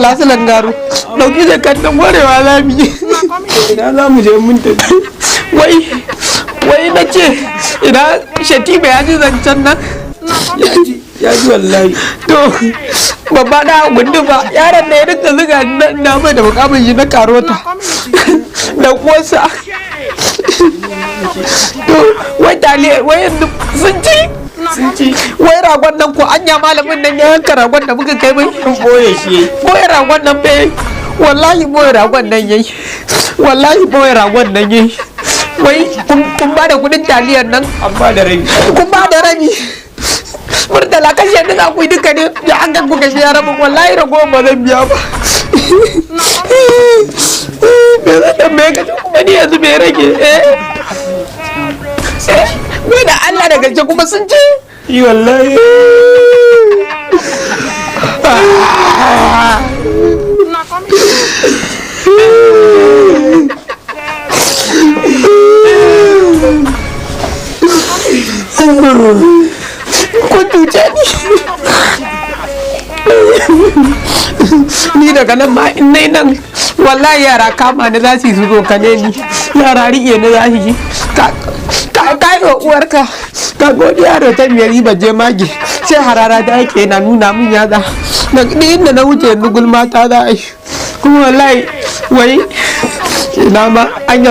lasu langaro dauki jakar nan warewa lami ina za mu je mun tafi wai na ce ina Shatima ya ji zancen nan ya ji wallahi to babba da gundu ba yaron da ya rinka zuga na mai da mukamin shi na karota da kuwarsa to wai taliya wai sun ci wai ragon nan ko anya malamin nan ya yanka ragon da muka kai mai boye shi boye ragon nan bai wallahi boye ragon nan yayi wallahi boye ragon nan yayi wai kun ba da kudin taliyar nan an ba da rabi kun ba da rabi murtala kashe da za ku yi duka ne da an gan kuka biya rabin wallahi ragowar ba zan biya ba me zan tambaye ka kuma ni yanzu me rage wai da Allah da gaske kuma sun ce yi wallahi kun tuce ni daga nan ma in nai nan wallahi yara kama ni za su yi zo kane ni yara riƙe ni za su yi ka yi uwarka ka godi yaro ta biyar ba je mage sai harara da yake na nuna min yaza da inda na wuce yanzu gulma ta za a yi kuma wallahi wai ina ma an